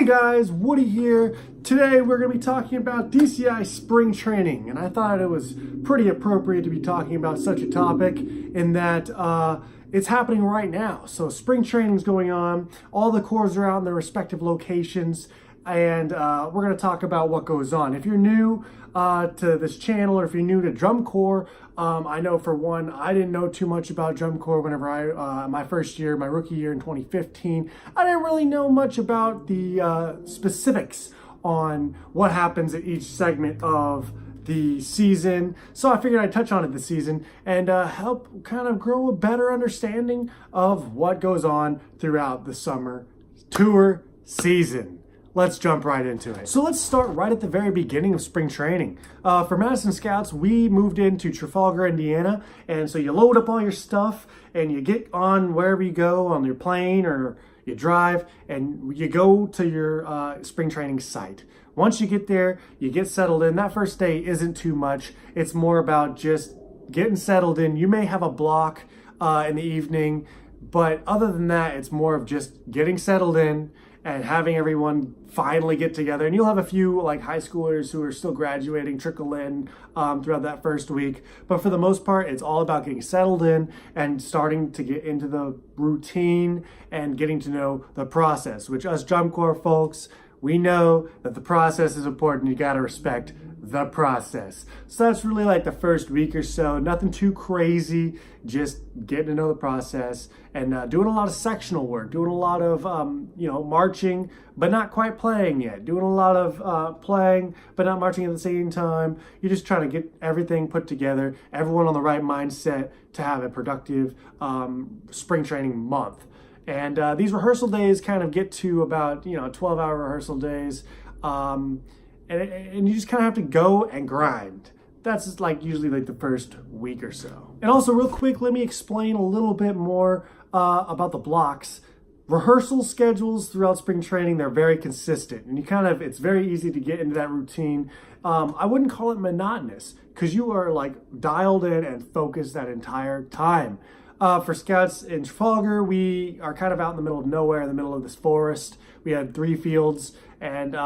Hey guys, Woody here. Today we're going to be talking about DCI Spring Training, and I thought it was pretty appropriate to be talking about such a topic in that it's happening right now. So spring training is going on, all the corps are out in their respective locations, and we're going to talk about what goes on. If you're new to this channel, or if you're new to drum corps, I know for one, I didn't know too much about drum corps whenever my first year, my rookie year in 2015. I didn't really know much about the specifics on what happens at each segment of the season. So I figured I'd touch on it this season and help kind of grow a better understanding of what goes on throughout the summer tour season. Let's jump right into it. So let's start right at the very beginning of spring training. For Madison Scouts, we moved into Trafalgar, Indiana, and so you load up all your stuff and you get on wherever you go on your plane or you drive and you go to your spring training site. Once you get there, you get settled in. That first day isn't too much. It's more about just getting settled in. You may have a block in the evening, but other than that, it's more of just getting settled in and having everyone finally get together. And you'll have a few like high schoolers who are still graduating trickle in throughout that first week. But for the most part, it's all about getting settled in and starting to get into the routine and getting to know the process, which us drum corps folks, we know that the process is important. You gotta respect the process. So that's really like the first week or so. Nothing too crazy, just getting to know the process and doing a lot of sectional work, doing a lot of marching, but not quite playing yet. Doing a lot of playing, but not marching at the same time. You're just trying to get everything put together, everyone on the right mindset to have a productive spring training month. And these rehearsal days kind of get to about 12-hour rehearsal days. And you just kind of have to go and grind. That's just like usually like the first week or so. And also real quick, let me explain a little bit more about the blocks. Rehearsal schedules throughout spring training, they're very consistent and it's very easy to get into that routine. I wouldn't call it monotonous because you are like dialed in and focused that entire time. For Scouts in Trafalgar, we are kind of out in the middle of nowhere, in the middle of this forest. We had 3 fields and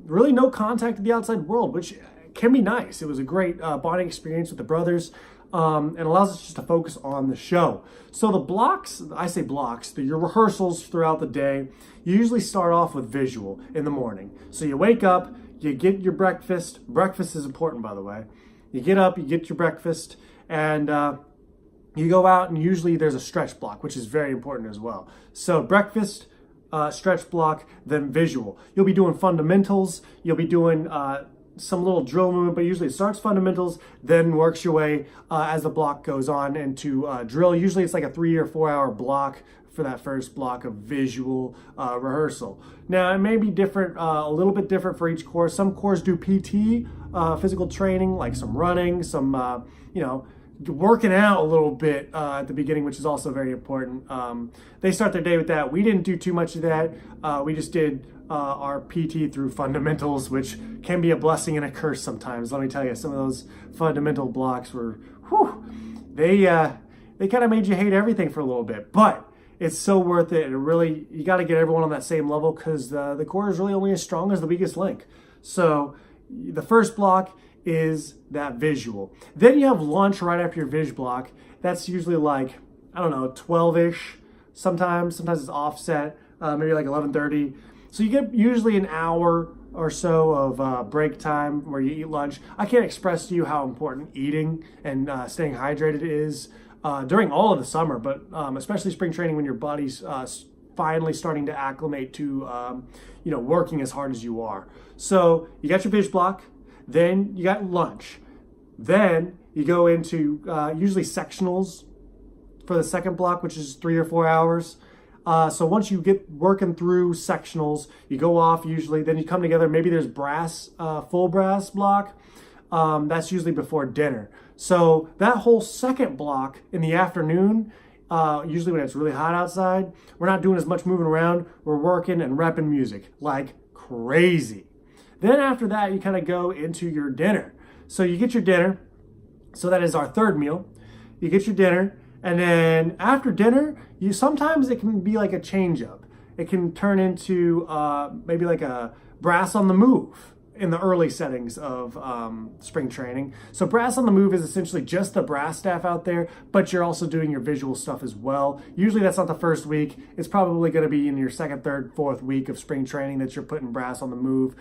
really no contact with the outside world, which can be nice. It was a great bonding experience with the brothers and allows us just to focus on the show. So the blocks, I say blocks, your rehearsals throughout the day, you usually start off with visual in the morning. So you wake up, you get your breakfast. Breakfast is important, by the way. You get up, you get your breakfast, and you go out and usually there's a stretch block, which is very important as well. So breakfast, stretch block, then visual. You'll be doing fundamentals. You'll be doing some little drill movement, but usually it starts fundamentals, then works your way as the block goes on into drill. Usually it's like a 3 or 4 hour block for that first block of visual rehearsal. Now it may be different, a little bit different for each course. Some courses do PT, physical training, like some running, some, working out a little bit at the beginning, which is also very important. They start their day with that. We didn't do too much of that. We just did our PT through fundamentals, which can be a blessing and a curse sometimes. Let me tell you, some of those fundamental blocks were, they kind of made you hate everything for a little bit, but it's so worth it. And really, you got to get everyone on that same level because the core is really only as strong as the weakest link. So the first block is that visual. Then you have lunch right after your vis block. That's usually like, 12-ish. Sometimes it's offset, maybe like 11:30. So you get usually an hour or so of break time where you eat lunch. I can't express to you how important eating and staying hydrated is during all of the summer, but especially spring training when your body's finally starting to acclimate to working as hard as you are. So you got your vis block. Then you got lunch. Then you go into usually sectionals for the second block, which is 3 or 4 hours. So once you get working through sectionals, you go off usually, then you come together. Maybe there's brass, full brass block. That's usually before dinner. So that whole second block in the afternoon, usually when it's really hot outside, we're not doing as much moving around. We're working and repping music like crazy. Then after that, you kind of go into your dinner. So you get your dinner. So that is our third meal. You get your dinner. And then after dinner, sometimes it can be like a change up. it can turn into maybe like a brass on the move in the early settings of spring training. So brass on the move is essentially just the brass staff out there, but you're also doing your visual stuff as well. Usually that's not the first week. It's probably going to be in your second, third, fourth week of spring training that you're putting brass on the move.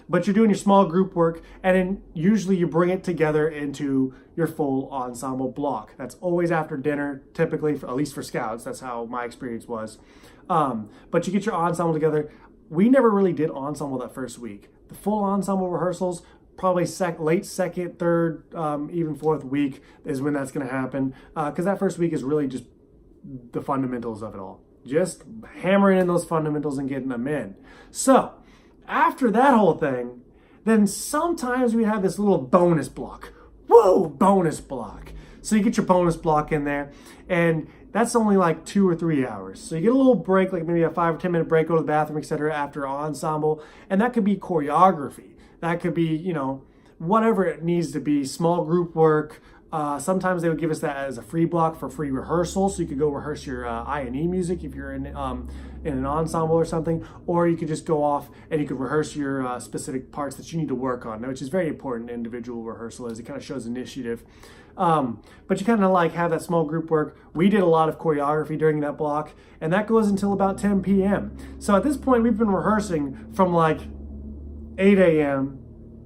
But you're doing your small group work, and then usually you bring it together into your full ensemble block. That's always after dinner, typically, at least for scouts. That's how my experience was. But you get your ensemble together. We never really did ensemble that first week. The full ensemble rehearsals, probably late second, third, even fourth week is when that's going to happen. Because that first week is really just the fundamentals of it all. Just hammering in those fundamentals and getting them in. So after that whole thing, then sometimes we have this little bonus block. Whoa, bonus block. So you get your bonus block in there, and that's only like 2 or 3 hours. So you get a little break, like maybe a 5 or 10 minute break, go to the bathroom, etc. after ensemble. And that could be choreography. That could be, whatever it needs to be, small group work. Sometimes they would give us that as a free block for free rehearsal. So you could go rehearse your I&E music if you're in an ensemble or something. Or you could just go off and you could rehearse your specific parts that you need to work on, which is very important. Individual rehearsal, as it kind of shows initiative. But you kind of like have that small group work. We did a lot of choreography during that block, and that goes until about 10 p.m. So at this point, we've been rehearsing from like 8 a.m.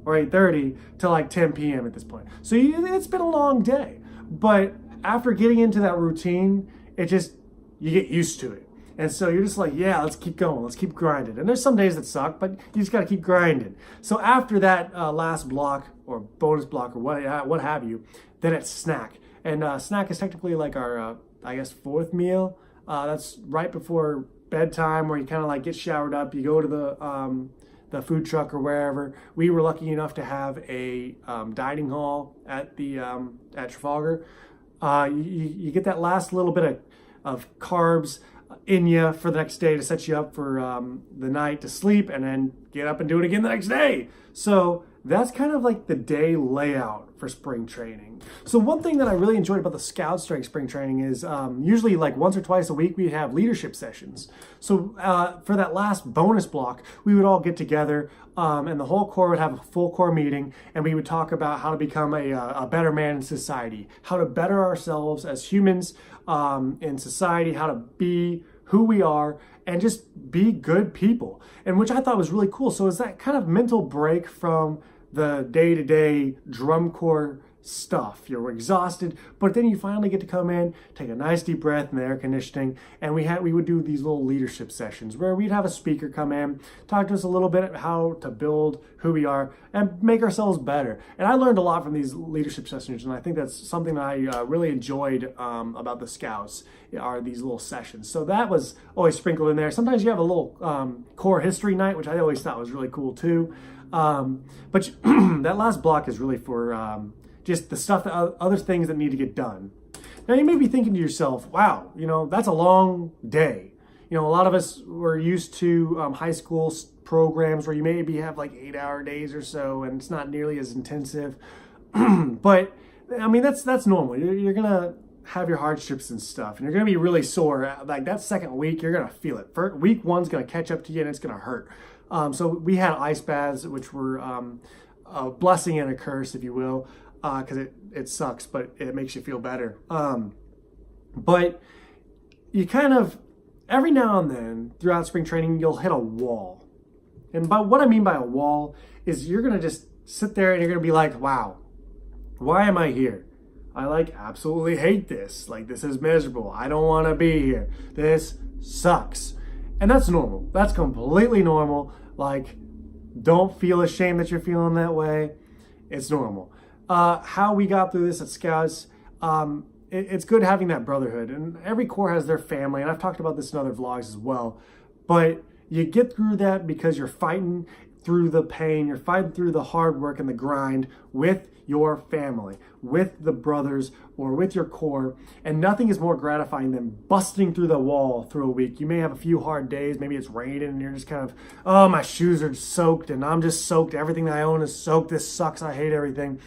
or 8:30 to like 10 p.m. at this point. So it's been a long day. But after getting into that routine, you get used to it. And so you're just like, yeah, let's keep going. Let's keep grinding. And there's some days that suck, but you just got to keep grinding. So after that last block or bonus block or what have you, then it's snack. And snack is technically like our, fourth meal. That's right before bedtime, where you kind of like get showered up. You go to the food truck or wherever. We were lucky enough to have a dining hall at at Trafalgar. You get that last little bit of carbs in you for the next day to set you up for the night to sleep, and then get up and do it again the next day. So that's kind of like the day layout for spring training. So one thing that I really enjoyed about the Scouts during spring training is usually like once or twice a week we have leadership sessions. So for that last bonus block, we would all get together and the whole Corps would have a full Corps meeting, and we would talk about how to become a better man in society, how to better ourselves as humans in society, how to be who we are, and just be good people, and which I thought was really cool. So it's that kind of mental break from the day-to-day drum corps stuff. You're exhausted, but then you finally get to come in, take a nice deep breath in the air conditioning, and we would do these little leadership sessions where we'd have a speaker come in, talk to us a little bit about how to build who we are and make ourselves better. And I learned a lot from these leadership sessions, and I think that's something that I really enjoyed about the Scouts, are these little sessions. So that was always sprinkled in there. Sometimes you have a little Corps history night, which I always thought was really cool too. But that last block is really for just the stuff, other things that need to get done. Now you may be thinking to yourself, wow, that's a long day. A lot of us were used to high school programs where you maybe have like 8-hour days or so, and it's not nearly as intensive. But I mean, that's normal. You're gonna have your hardships and stuff, and you're gonna be really sore. Like that second week, you're gonna feel it. Week one's gonna catch up to you, and it's gonna hurt. So we had ice baths, which were a blessing and a curse, if you will, because it sucks, but it makes you feel better. But you kind of, every now and then throughout spring training, you'll hit a wall. And by what I mean by a wall is you're going to just sit there and you're going to be like, wow, why am I here? I absolutely hate this. This is miserable. I don't want to be here. This sucks. And that's normal. That's completely normal. Don't feel ashamed that you're feeling that way. It's normal. How we got through this at Scouts, it's good having that brotherhood. And every Corps has their family, and I've talked about this in other vlogs as well. But you get through that because you're fighting through the pain, you're fighting through the hard work and the grind with your family, with the brothers, or with your Corps. And nothing is more gratifying than busting through the wall through a week. You may have a few hard days, maybe it's raining and you're just kind of, oh, my shoes are soaked and I'm just soaked, everything that I own is soaked, this sucks, I hate everything.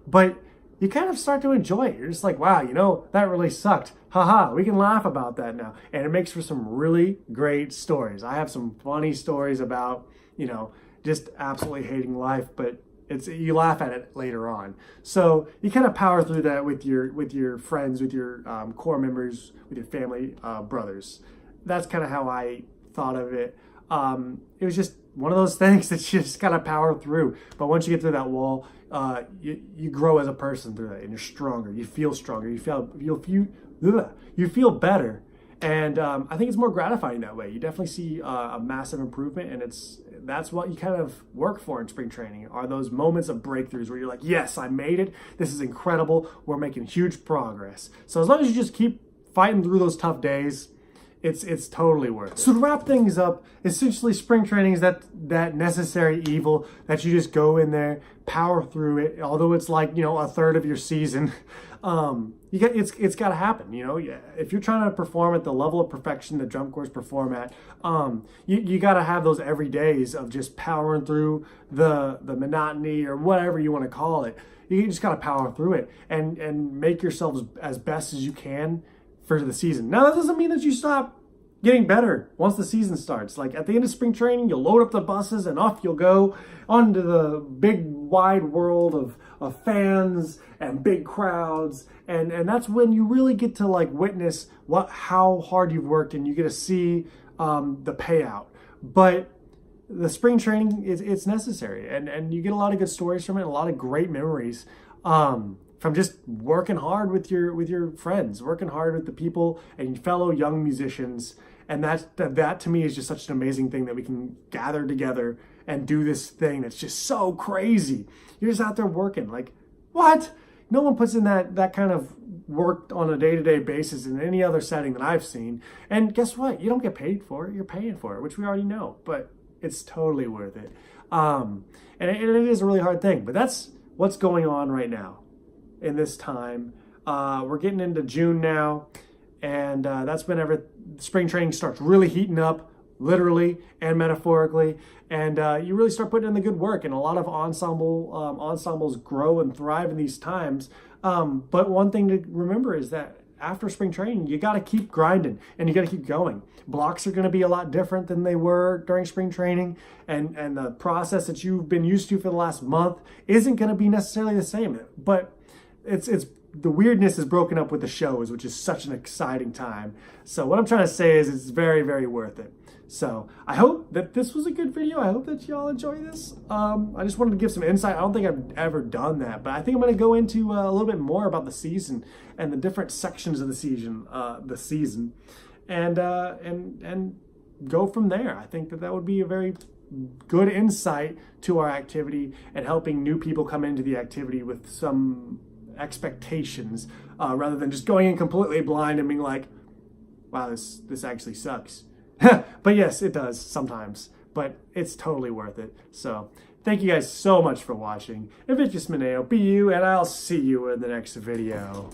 But you kind of start to enjoy it. You're just like, wow, you know, that really sucked. Haha, we can laugh about that now. And it makes for some really great stories. I have some funny stories about, you know, just absolutely hating life, but you laugh at it later on. So you kind of power through that with your friends, with your core members, with your family, brothers. That's kind of how I thought of it. It was just one of those things that you just gotta power through. But once you get through that wall, you grow as a person through that, and you're stronger. You feel stronger. You feel better. And I think it's more gratifying that way. You definitely see a massive improvement, and that's what you kind of work for in spring training, are those moments of breakthroughs where you're like, yes, I made it. This is incredible. We're making huge progress. So as long as you just keep fighting through those tough days, it's totally worth it. So to wrap things up, essentially spring training is that necessary evil that you just go in there, power through it. Although it's like, you know, a third of your season, it's got to happen. You know, if you're trying to perform at the level of perfection that drum corps perform at, you got to have those every days of just powering through the monotony or whatever you want to call it. You just got to power through it and make yourselves as best as you can for the season. Now, that doesn't mean that you stop getting better once the season starts. Like at the end of spring training, you'll load up the buses and off you'll go onto the big wide world of fans and big crowds. And that's when you really get to like witness how hard you've worked, and you get to see the payout. But the spring training, it's necessary, and you get a lot of good stories from it, a lot of great memories. From just working hard with your friends, working hard with the people and fellow young musicians. And that to me is just such an amazing thing, that we can gather together and do this thing that's just so crazy. You're just out there working. Like, what? No one puts in that kind of work on a day-to-day basis in any other setting that I've seen. And guess what? You don't get paid for it. You're paying for it, which we already know, but it's totally worth it. And it is a really hard thing, but that's what's going on right now. In this time, we're getting into June now, and that's whenever spring training starts really heating up, literally and metaphorically, and you really start putting in the good work. And a lot of ensembles grow and thrive in these times. But one thing to remember is that after spring training, you got to keep grinding and you got to keep going. Blocks are going to be a lot different than they were during spring training, and the process that you've been used to for the last month isn't going to be necessarily the same. But it's the weirdness is broken up with the shows, which is such an exciting time. So what I'm trying to say is it's very, very worth it. So I hope that this was a good video. I hope that y'all enjoy this. I just wanted to give some insight. I don't think I've ever done that, but I think I'm going to go into a little bit more about the season and the different sections of the season, and go from there. I think that would be a very good insight to our activity and helping new people come into the activity with some expectations, rather than just going in completely blind and being like, wow, this actually sucks. But yes, it does sometimes, but it's totally worth it. So thank you guys so much for watching. If it's just Mineo, be you, and I'll see you in the next video.